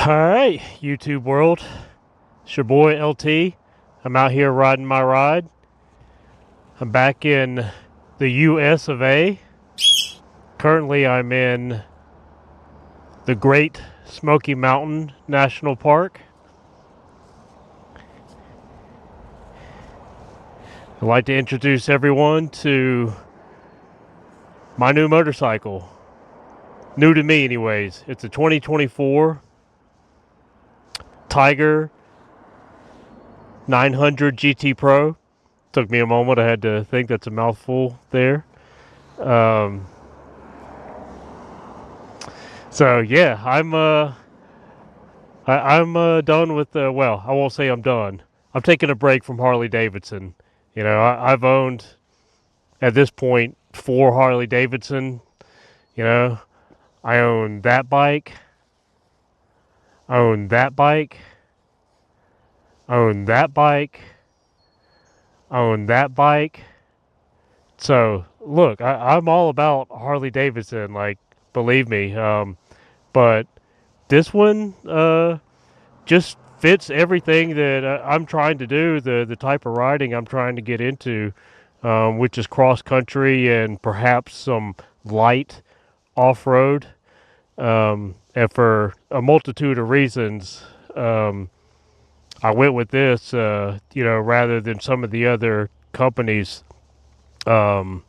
Alright, YouTube world. It's your boy LT. I'm out here riding my ride. I'm back in the US of A. Currently, I'm in the Great Smoky Mountain National Park. I'd like to introduce everyone to my new motorcycle. New to me, anyways. It's a 2024 Tiger 900 GT Pro. Took me a moment. I had to think. That's a mouthful there. So yeah, I'm done with well, I won't say I'm done. I'm taking a break from Harley Davidson. You know, I've owned at this point 4 Harley Davidson. You know, I own that bike. I own that bike. I own that bike. I own that bike. So look, I'm all about Harley Davidson. Like, believe me. But this one just fits everything that I'm trying to do. The type of riding I'm trying to get into, which is cross country and perhaps some light off road. And for a multitude of reasons, I went with this, rather than some of the other companies. I've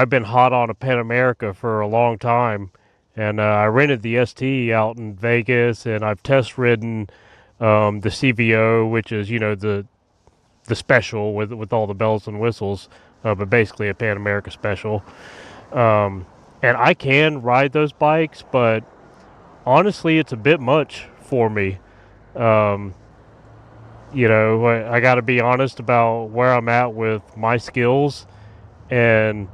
been hot on a Pan America for a long time, and I rented the ST out in Vegas, and I've test ridden the CVO, which is the special with all the bells and whistles, but basically a Pan America special. And I can ride those bikes, but honestly, it's a bit much for me. I got to be honest about where I'm at with my skills, and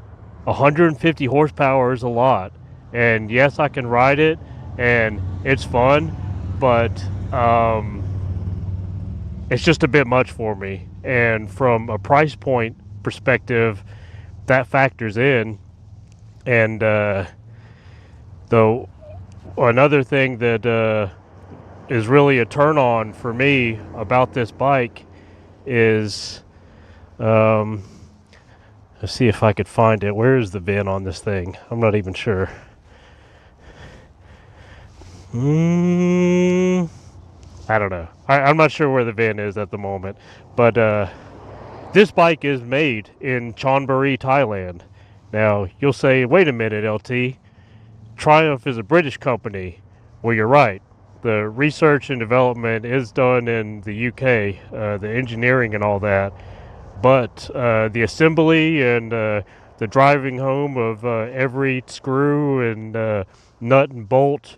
150 horsepower is a lot. And yes, I can ride it, and it's fun, but it's just a bit much for me. And from a price point perspective, that factors in. And though another thing that is really a turn on for me about this bike is, let's see if I could find it. Where is the VIN on this thing? I'm not even sure. I don't know. I'm not sure where the VIN is at the moment. But this bike is made in Chonburi, Thailand. Now, you'll say, wait a minute, LT. Triumph is a British company. Well, you're right. The research and development is done in the UK, the engineering and all that. But the assembly and the driving home of every screw and nut and bolt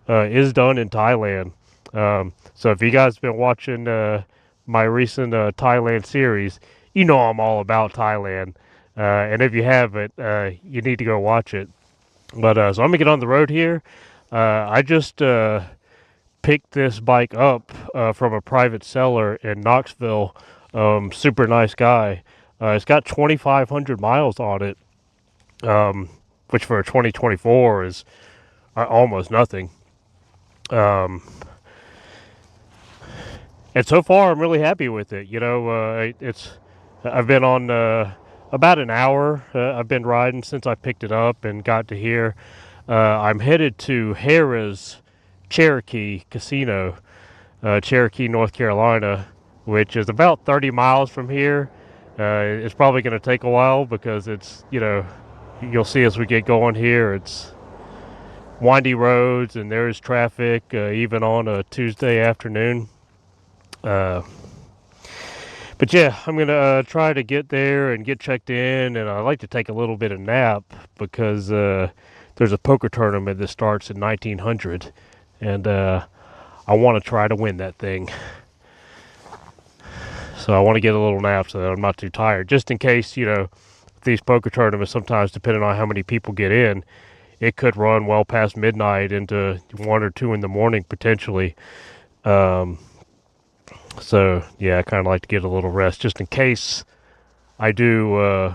is done in Thailand. So if you guys have been watching my recent Thailand series, you know I'm all about Thailand. And if you haven't, you need to go watch it. But so I'm going to get on the road here. I just picked this bike up from a private seller in Knoxville. Super nice guy. It's got 2,500 miles on it, which for a 2024 is almost nothing. And so far, I'm really happy with it. I've been on about an hour. I've been riding since I picked it up and got to here. I'm headed to Harrah's Cherokee Casino, Cherokee, North Carolina, which is about 30 miles from here. It's probably going to take a while because it's, you'll see as we get going here, it's windy roads and there's traffic, even on a Tuesday afternoon. But yeah, I'm going to try to get there and get checked in, and I like to take a little bit of nap because there's a poker tournament that starts at 1900, and I want to try to win that thing. So I want to get a little nap so that I'm not too tired, just in case, these poker tournaments, sometimes depending on how many people get in, it could run well past midnight into 1 or 2 in the morning potentially. So yeah, I kind of like to get a little rest just in case I do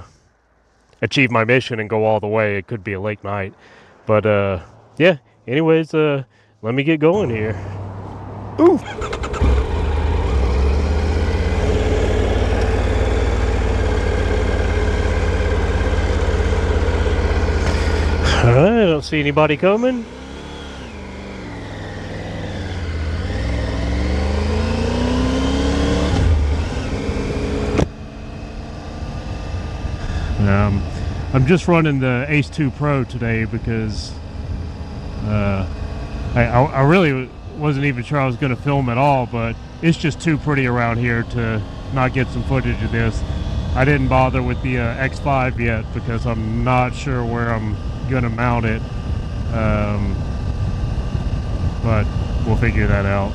achieve my mission and go all the way. It could be a late night, but yeah. Anyways, let me get going here. Ooh. Alright, I don't see anybody coming. I'm just running the Ace 2 Pro today because I really wasn't even sure I was going to film at all, but it's just too pretty around here to not get some footage of this. I didn't bother with the X5 yet because I'm not sure where I'm going to mount it, but we'll figure that out.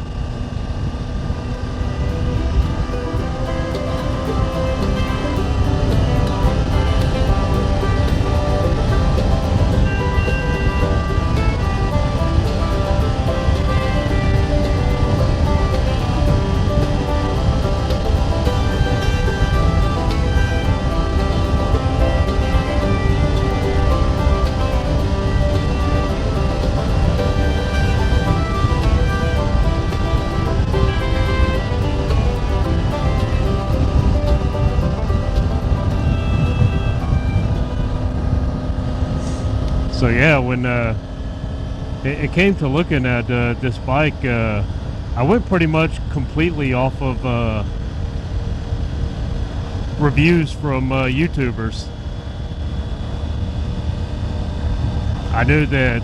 So yeah, when it came to looking at this bike, I went pretty much completely off of reviews from YouTubers. I knew that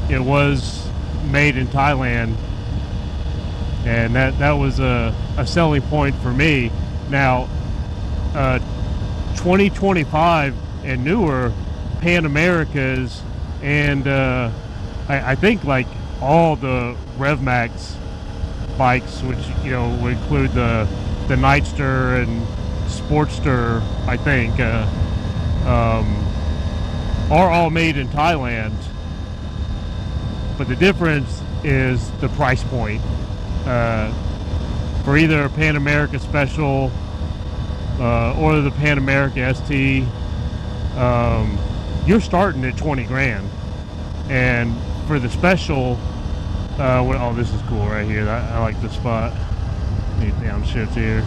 it was made in Thailand, and that was a selling point for me. Now, 2025 and newer Pan Americas, and I think like all the RevMax bikes, which would include the Nightster and Sportster, I think, are all made in Thailand. But the difference is the price point. For either a Pan America Special or the Pan America ST, you're starting at 20 grand. And for the Special, oh, this is cool right here. I like this spot. Need downshift here.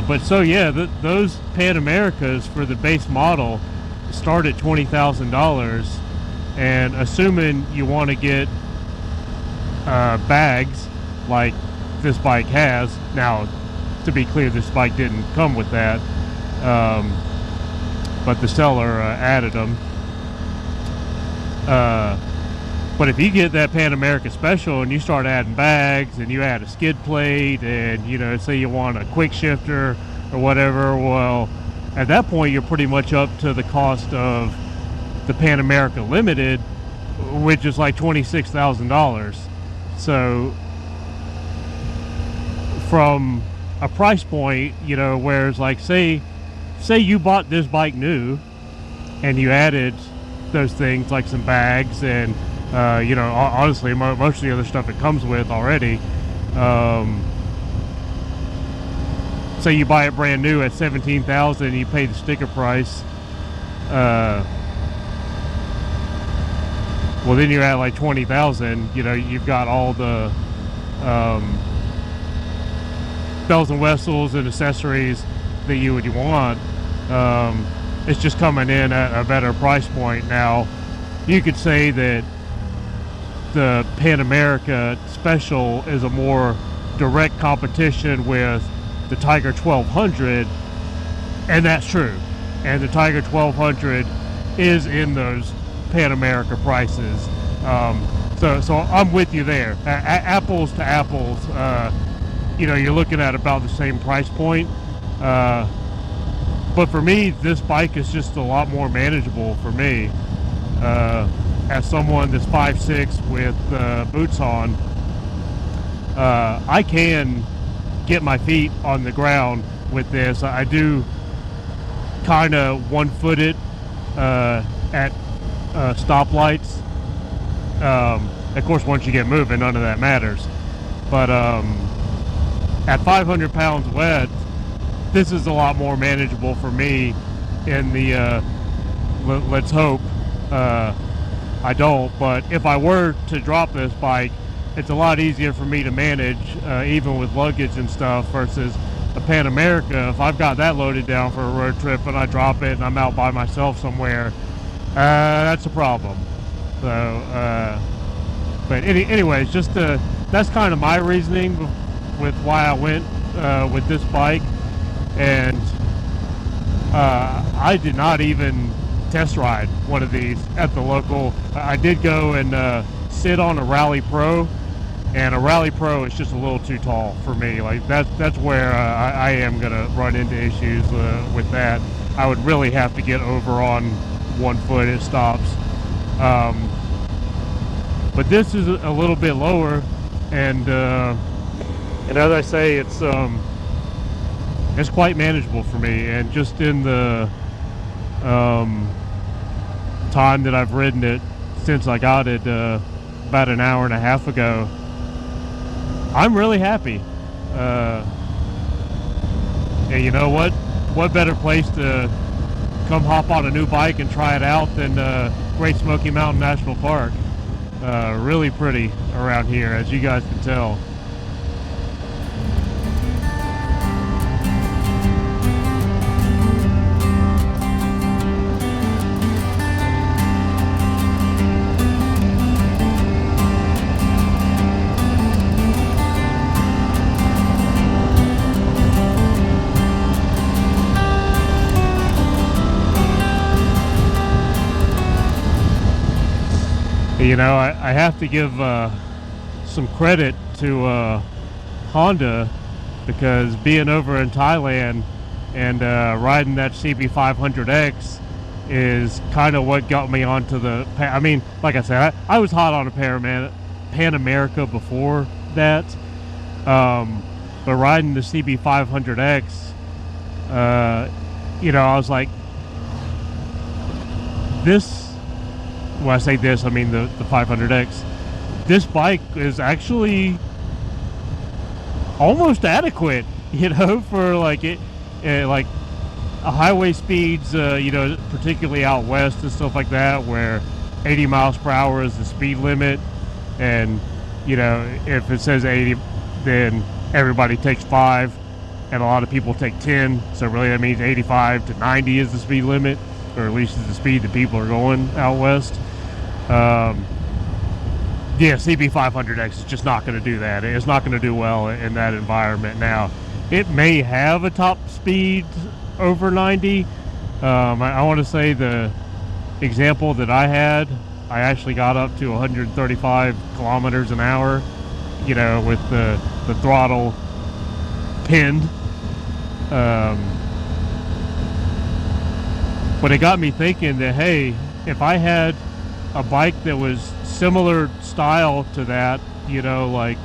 But so yeah, those Pan Americas for the base model start at $20,000, and assuming you want to get bags like this bike has. Now, to be clear, this bike didn't come with that, but the seller added them. But if you get that Pan America Special and you start adding bags and you add a skid plate and say you want a quick shifter or whatever, well, at that point you're pretty much up to the cost of the Pan America Limited, which is like $26,000. So from a price point, whereas like say you bought this bike new and you added those things like some bags and honestly most of the other stuff it comes with already, say you buy it brand new at $17,000 and you pay the sticker price, well then you're at like $20,000. You've got all the bells and whistles and accessories that you would want. It's just coming in at a better price point. Now, you could say that the Pan America Special is a more direct competition with the Tiger 1200, and that's true. And the Tiger 1200 is in those Pan America prices. So I'm with you there. Apples to apples, you're looking at about the same price point. But for me, this bike is just a lot more manageable for me. As someone that's 5'6" with boots on, I can get my feet on the ground with this. I do kind of one-footed at stoplights. Of course, once you get moving, none of that matters. But at 500 pounds wet, this is a lot more manageable for me in the let's hope I don't, but if I were to drop this bike, it's a lot easier for me to manage, even with luggage and stuff, versus a Pan America. If I've got that loaded down for a road trip and I drop it and I'm out by myself somewhere, that's a problem. So, but anyways, just that's kind of my reasoning with why I went with this bike. And I did not even test ride one of these at the local. I did go and sit on a Rally Pro, and a Rally Pro is just a little too tall for me. Like that's where I am gonna run into issues with that. I would really have to get over on one foot. It stops. But this is a little bit lower, and as I say, it's quite manageable for me. And just in the time that I've ridden it since I got it about an hour and a half ago, I'm really happy. And you know what better place to come hop on a new bike and try it out than Great Smoky Mountain National Park. Really pretty around here, as you guys can tell. You know, I have to give some credit to Honda, because being over in Thailand and riding that CB500X is kind of what got me onto the... I mean, like I said, I was hot on a Pan America before that, but riding the CB500X, you know, I was like, this... When I say this, I mean the 500X. This bike is actually almost adequate, you know, for like like highway speeds, you know, particularly out west and stuff like that, where 80 miles per hour is the speed limit. And, you know, if it says 80, then everybody takes 5, and a lot of people take 10. So really that means 85 to 90 is the speed limit, or at least is the speed that people are going out west. Yeah, CB500X is just not going to do that. It's not going to do well in that environment. Now, it may have a top speed over 90. I want to say the example that I had, I actually got up to 135 kilometers an hour, you know, with the throttle pinned. But it got me thinking that, hey, if I had a bike that was similar style to that, you know, like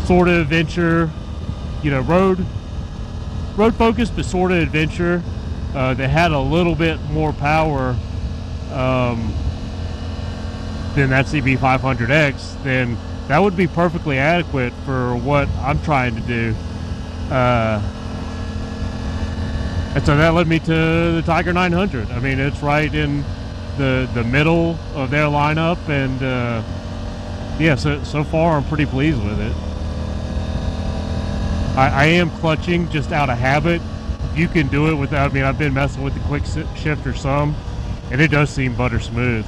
sort of adventure, you know, road focused, but sort of adventure, that had a little bit more power than that CB500X, then that would be perfectly adequate for what I'm trying to do. And so that led me to the Tiger 900. I mean, it's right in the middle of their lineup, and yeah, so far I'm pretty pleased with it. I am clutching just out of habit. You can do it without, I mean, I've been messing with the quick shifter some, and it does seem butter smooth.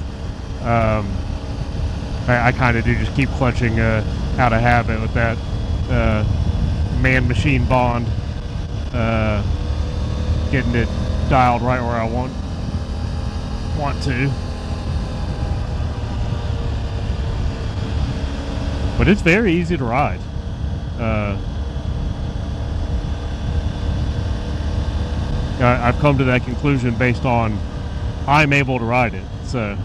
I kind of do just keep clutching out of habit with that man-machine bond. Getting it dialed right where I want to. But it's very easy to ride. I've come to that conclusion based on I'm able to ride it. So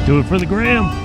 Do it for the gram.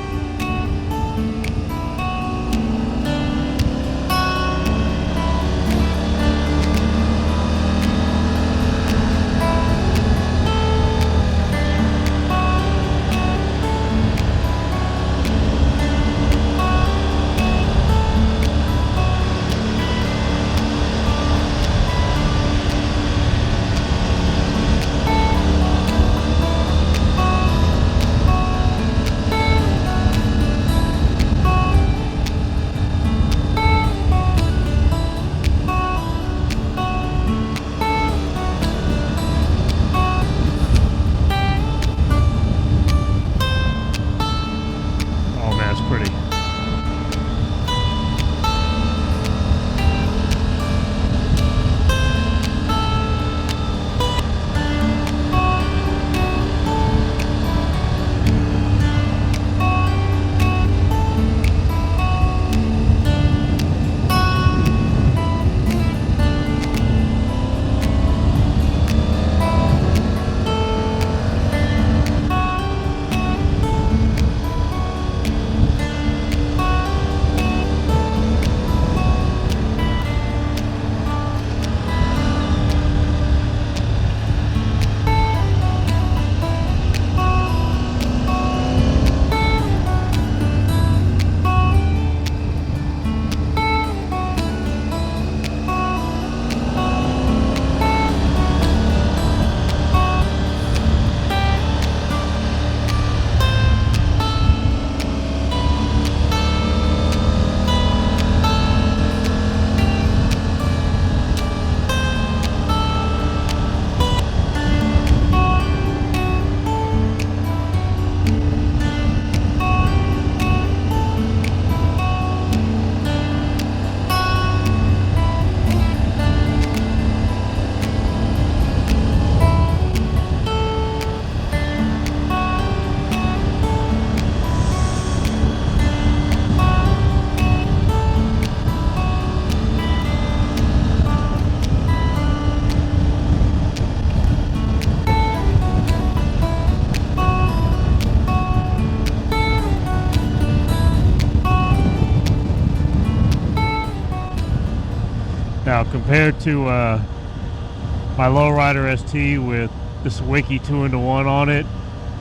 Now, compared to my lowrider ST with this Wiki 2-in-1 on it,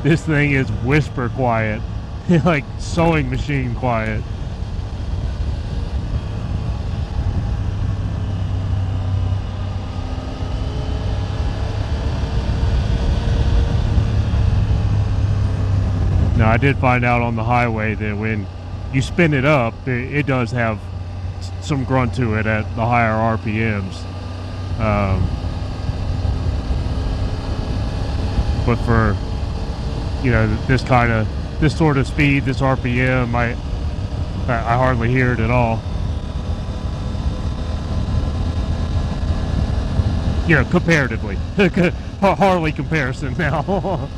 this thing is whisper quiet, like sewing machine quiet. Now, I did find out on the highway that when you spin it up, it does have some grunt to it at the higher RPMs. But for, you know, this sort of speed, this RPM, I hardly hear it at all. You know, comparatively. Harley comparison now.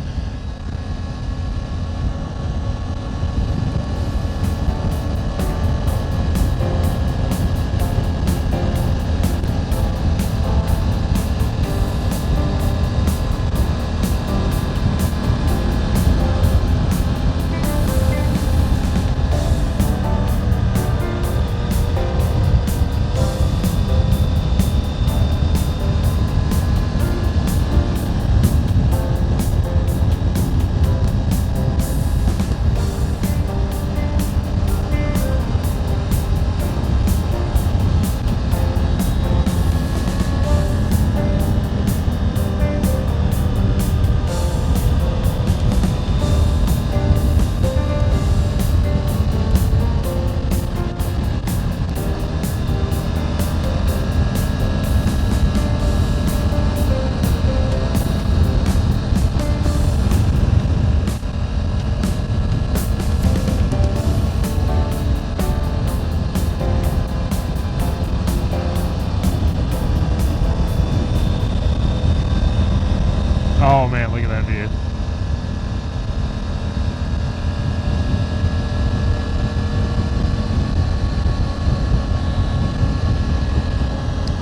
Oh man, look at that view.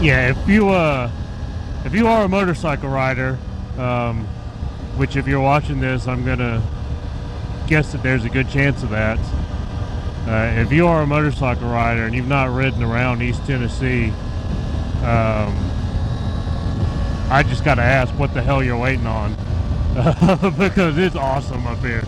Yeah, if you are a motorcycle rider, which if you're watching this, I'm gonna guess that there's a good chance of that. If you are a motorcycle rider and you've not ridden around East Tennessee, I just got to ask what the hell you're waiting on, because it's awesome up here.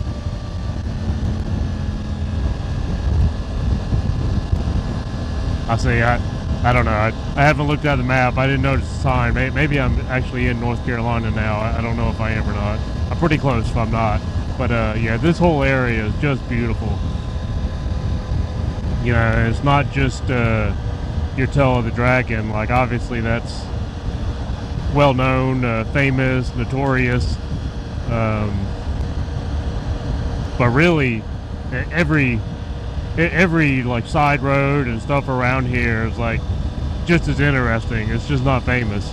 I don't know. I haven't looked at the map. I didn't notice the sign. Maybe I'm actually in North Carolina now. I don't know if I am or not. I'm pretty close if I'm not. But yeah, this whole area is just beautiful. You know, it's not just your Tail of the Dragon. Like, obviously that's well known, famous, notorious. But really, every like side road and stuff around here is like just as interesting. It's just not famous,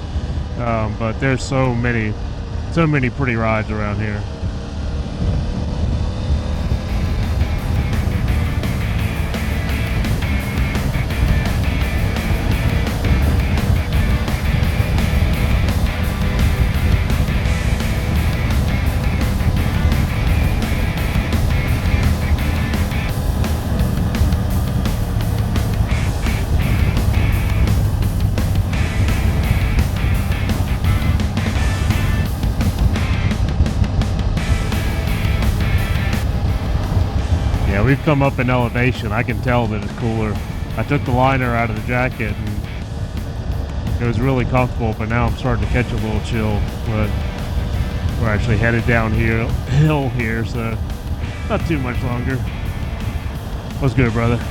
but there's so many pretty rides around here. Yeah, we've come up in elevation. I can tell that it's cooler. I took the liner out of the jacket and it was really comfortable, but now I'm starting to catch a little chill. But we're actually headed down hill here, so not too much longer. What's good, brother?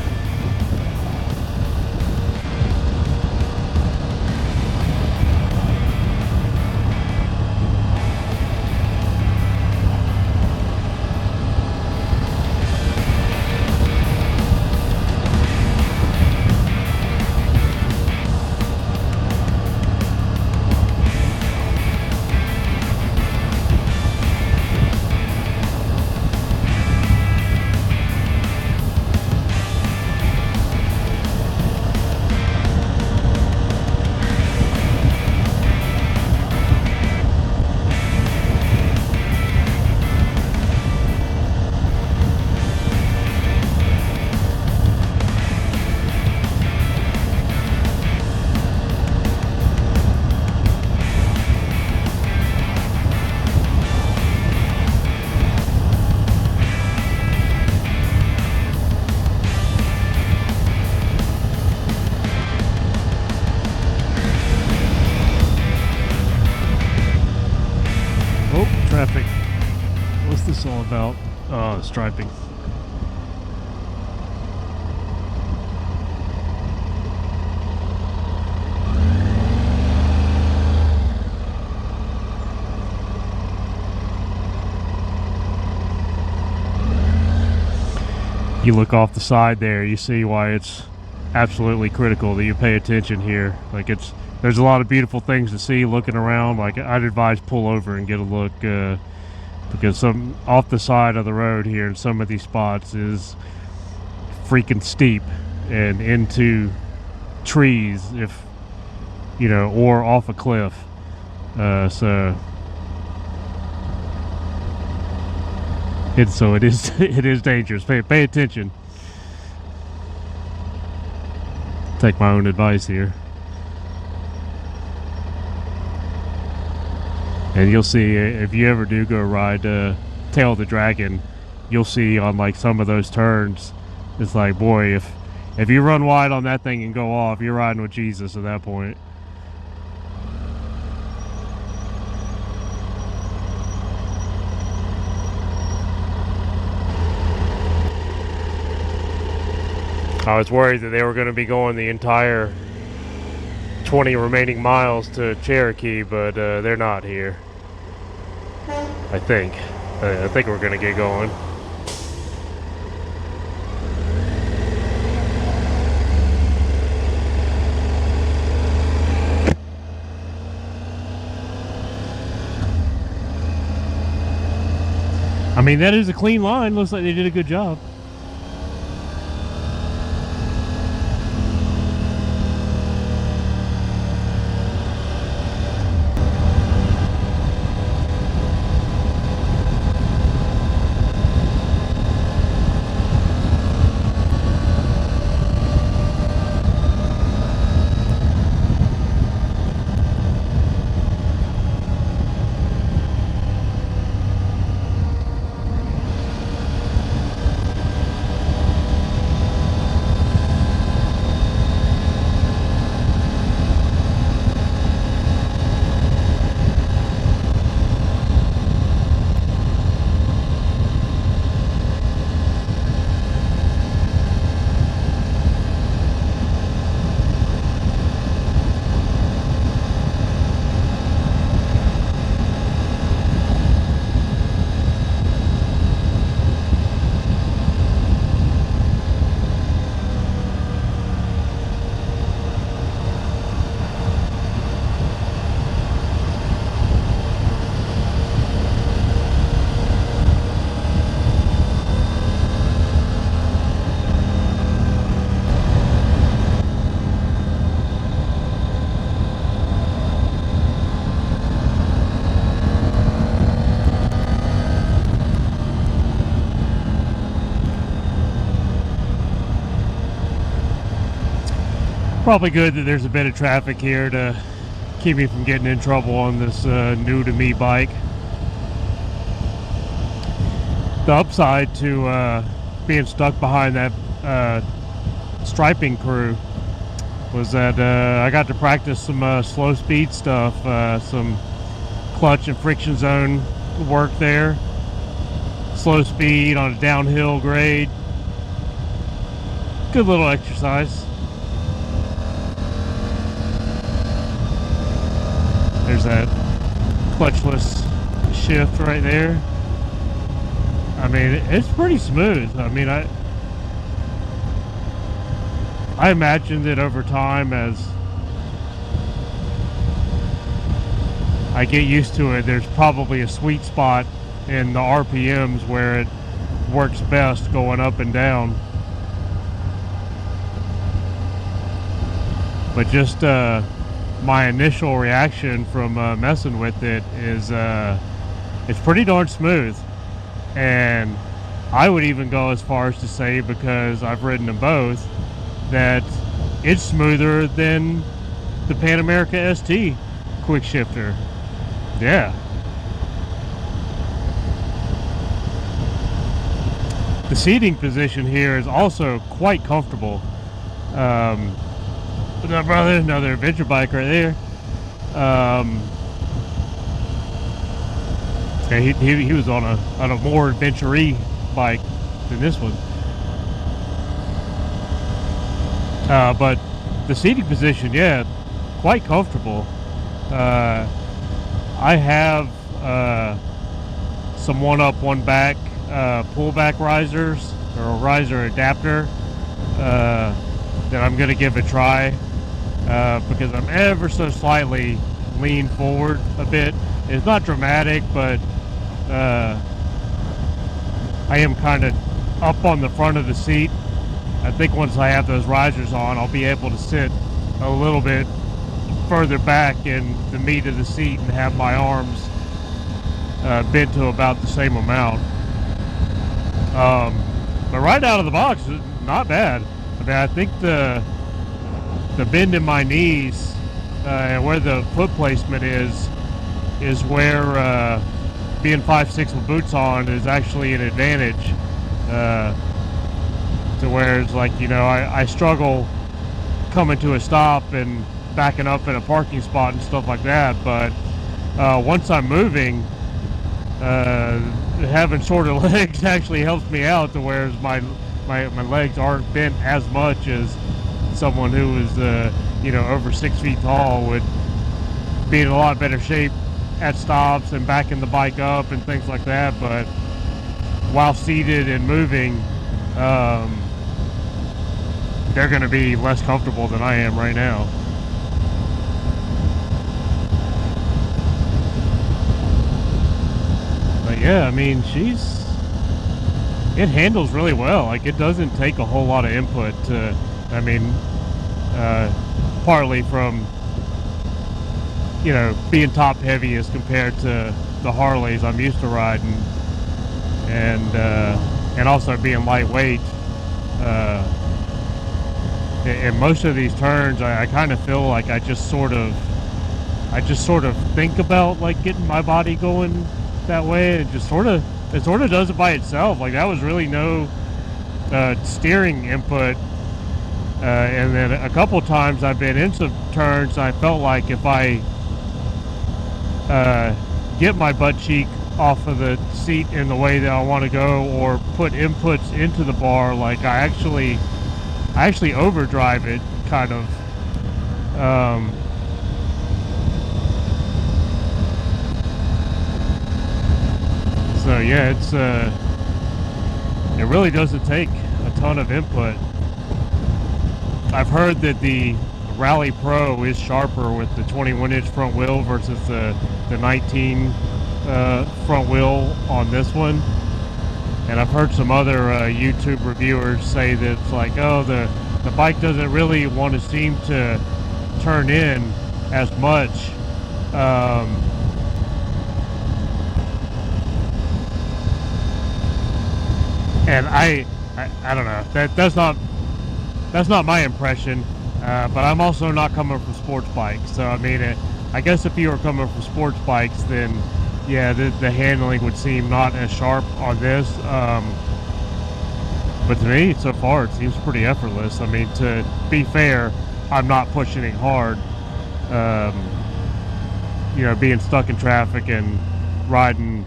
Traffic. What's this all about? Oh, the striping. You look off the side there, you see why it's absolutely critical that you pay attention here. Like, there's a lot of beautiful things to see looking around. Like, I'd advise pull over and get a look, because some off the side of the road here in some of these spots is freaking steep and into trees, if you know, or off a cliff. So it is it is dangerous. Pay attention. Take my own advice here. And you'll see, if you ever do go ride Tail of the Dragon, you'll see on like some of those turns, it's like, boy, if you run wide on that thing and go off, you're riding with Jesus at that point. I was worried that they were going to be going the entire 20 remaining miles to Cherokee, but they're not here. I think we're going to get going. I mean, that is a clean line. Looks like they did a good job. Probably good that there's a bit of traffic here to keep me from getting in trouble on this new to me bike. The upside to being stuck behind that striping crew was that I got to practice some slow speed stuff, some clutch and friction zone work there, slow speed on a downhill grade. Good little exercise. There's that clutchless shift right there. I mean, it's pretty smooth. I mean, I imagine that over time, as I get used to it, there's probably a sweet spot in the RPMs where it works best going up and down. But just my initial reaction from messing with it is it's pretty darn smooth. And I would even go as far as to say, because I've ridden them both, that it's smoother than the Pan America ST quick shifter. Yeah. The seating position here is also quite comfortable. What's up, brother? Another adventure bike right there. Yeah, he was on a more adventure-y bike than this one. But the seating position, yeah, quite comfortable. I have some one-up, one-back pullback risers, or a riser adapter that I'm going to give a try because I'm ever so slightly leaned forward a bit. It's not dramatic, but I am kind of up on the front of the seat. I think once I have those risers on, I'll be able to sit a little bit further back in the meat of the seat and have my arms bent to about the same amount. But right out of the box, not bad. I mean, I think the bend in my knees and where the foot placement is where being 5'6" with boots on is actually an advantage. To where it's like, you know, I struggle coming to a stop and backing up in a parking spot and stuff like that, but once I'm moving, having shorter legs actually helps me out, to where my legs aren't bent as much as someone who is you know, over 6 feet tall would be in a lot better shape at stops and backing the bike up and things like that. But while seated and moving, they're going to be less comfortable than I am right now. But yeah, I mean, it handles really well. Like, it doesn't take a whole lot of input to, I mean, partly from, you know, being top heavy as compared to the Harleys I'm used to riding, and also being lightweight. In most of these turns, I kind of feel like I just sort of think about like getting my body going that way, and it sort of does it by itself. Like, that was really no steering input. And then a couple times I've been in some turns, I felt like if I get my butt cheek off of the seat in the way that I want to go, or put inputs into the bar, like I actually overdrive it, kind of. So yeah, it really doesn't take a ton of input. I've heard that the Rally Pro is sharper with the 21-inch front wheel versus the 19 front wheel on this one. And I've heard some other YouTube reviewers say that it's like, oh, the bike doesn't really want to seem to turn in as much. And I don't know. That's not my impression. But I'm also not coming from sports bikes, so I mean, I guess if you were coming from sports bikes, then yeah, the handling would seem not as sharp on this. But to me, so far, it seems pretty effortless. I mean, to be fair, I'm not pushing it hard. Um, being stuck in traffic and riding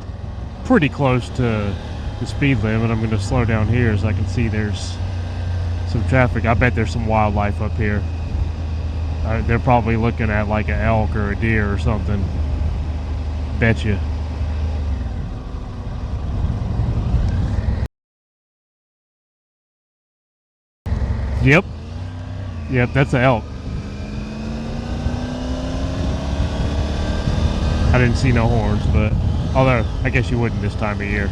pretty close to the speed limit. I'm going to slow down here as I can see there's some traffic. I bet there's some wildlife up here. They're probably looking at like an elk or a deer or something. Bet you. Yep. Yep, that's an elk. I didn't see no horns, but although I guess you wouldn't this time of year.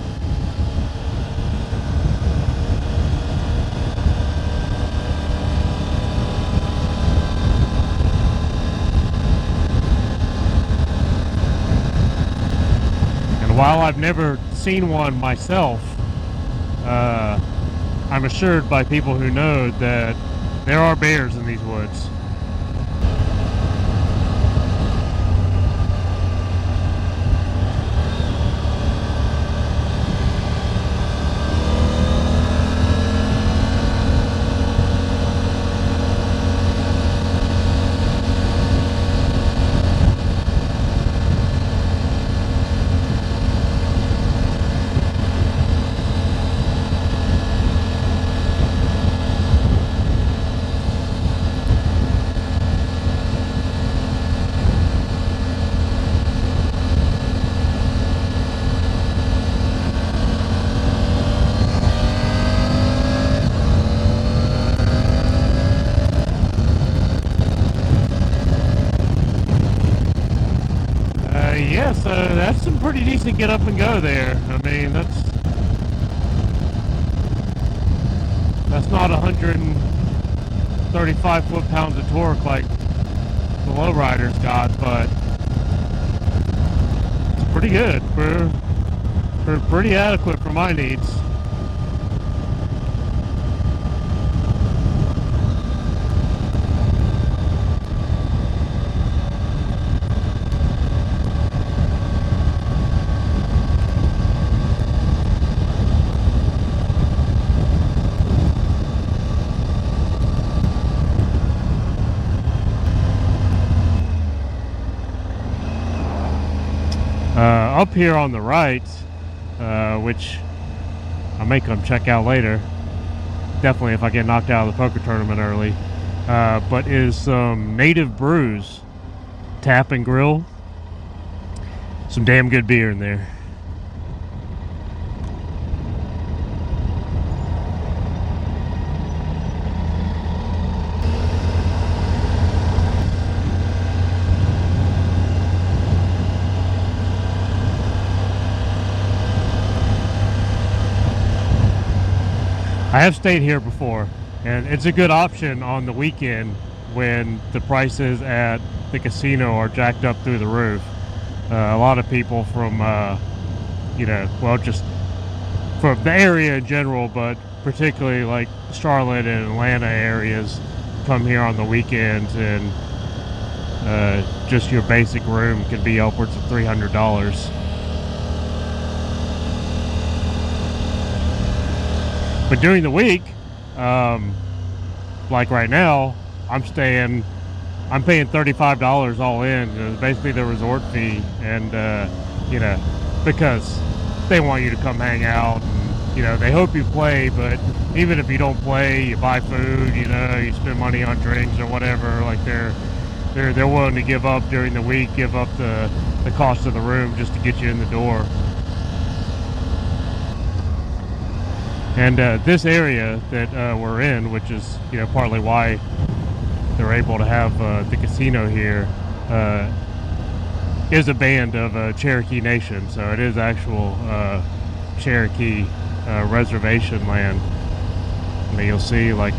And while I've never seen one myself, I'm assured by people who know that there are bears in these woods. Yeah, so that's some pretty decent get up and go there. I mean, that's not 135 foot-pounds of torque like the lowriders got, but it's pretty good. For pretty adequate for my needs. Up here on the right, which I may come check out later, definitely if I get knocked out of the poker tournament early, but is some Native Brews tap and grill. Some damn good beer in there. I have stayed here before, and it's a good option on the weekend when the prices at the casino are jacked up through the roof. A lot of people from, just from the area in general, but particularly like Charlotte and Atlanta areas, come here on the weekends, and just your basic room can be upwards of $300. But during the week, like right now, I'm paying $35 all in. It's basically the resort fee, and because they want you to come hang out, and they hope you play. But even if you don't play, you buy food, you spend money on drinks or whatever. Like they're willing to give up during the week, give up the cost of the room just to get you in the door. And this area that we're in, which is partly why they're able to have the casino here, is a band of Cherokee Nation. So it is actual Cherokee reservation land. And you'll see like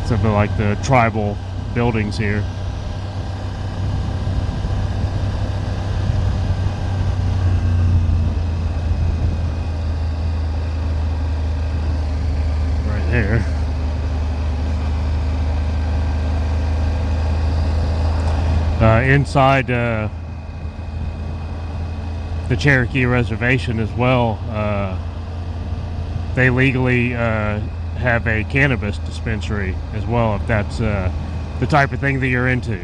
something like the tribal buildings here. Right there. inside the Cherokee reservation as well. They legally have a cannabis dispensary as well, if that's the type of thing that you're into.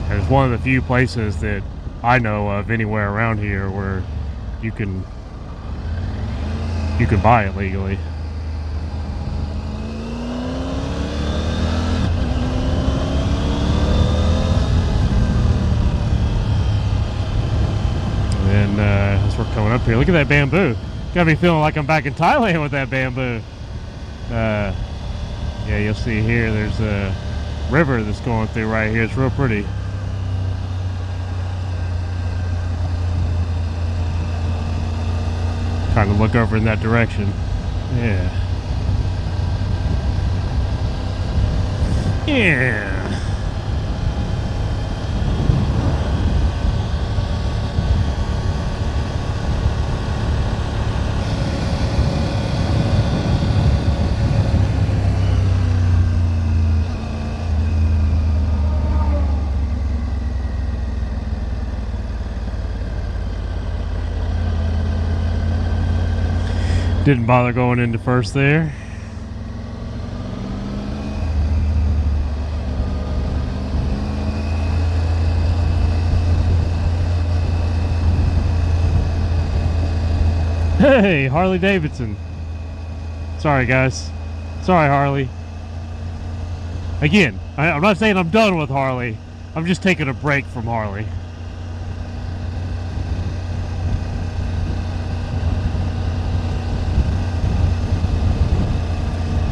It's one of the few places that I know of anywhere around here where you can buy it legally. And as we're coming up here, look at that bamboo. Got me feeling like I'm back in Thailand with that bamboo. Yeah, you'll see here there's a river that's going through right here. It's real pretty. Trying to look over in that direction. Yeah. Yeah. Didn't bother going into first there. Hey, Harley Davidson. Sorry, guys. Sorry, Harley. Again, I'm not saying I'm done with Harley. I'm just taking a break from Harley.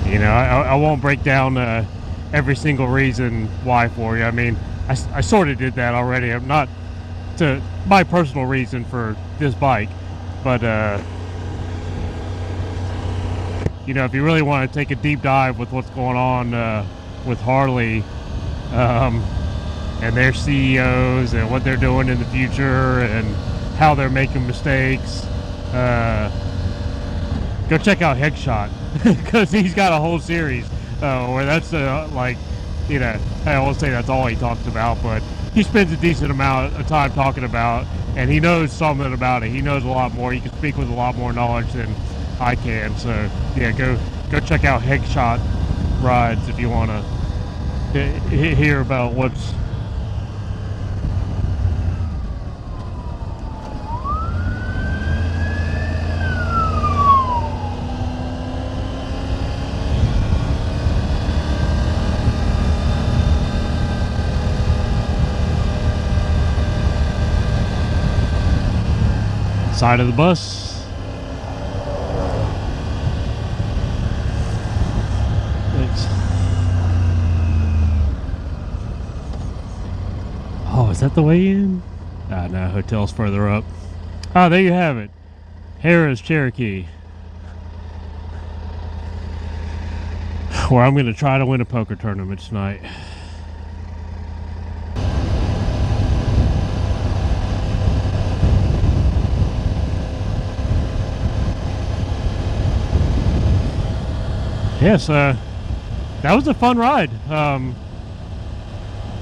You know, I won't break down every single reason why for you. I mean, I sort of did that already. I'm not to my personal reason for this bike, but you know, if you really want to take a deep dive with what's going on with Harley and their CEOs and what they're doing in the future and how they're making mistakes, go check out Headshot, because he's got a whole series where that's like, you know, I won't say that's all he talks about, but he spends a decent amount of time talking about, and he knows something about it. He knows a lot more. He can speak with a lot more knowledge than I can. So yeah, go check out Headshot Rides if you want to hear about what's side of the bus. Thanks. Oh, is that the way in? Ah, no, hotel's further up. Ah, there you have it. Harrah's Cherokee. Where I'm going to try to win a poker tournament tonight. Yes, that was a fun ride.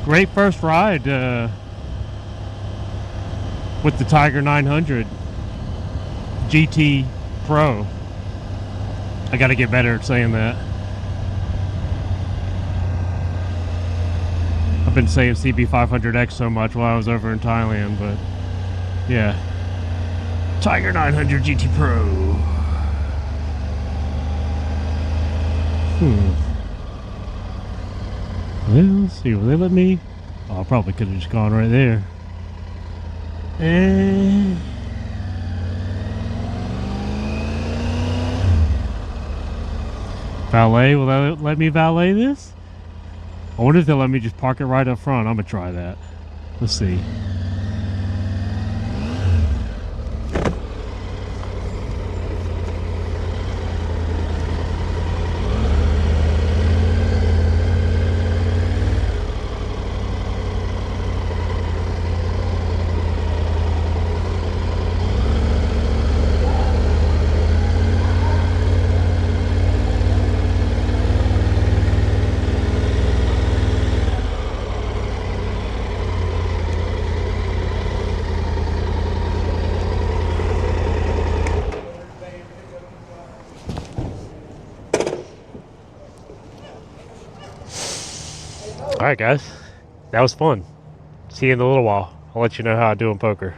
Great first ride with the Tiger 900 GT Pro. I got to get better at saying that. I've been saying CB500X so much while I was over in Thailand, but yeah. Tiger 900 GT Pro. Well, let's see, will they let me? Oh, I probably could have just gone right there. Valet, will they let me valet this? I wonder if they'll let me just park it right up front. I'm gonna try that. Let's see. All right, guys. That was fun. See you in a little while. I'll let you know how I do in poker.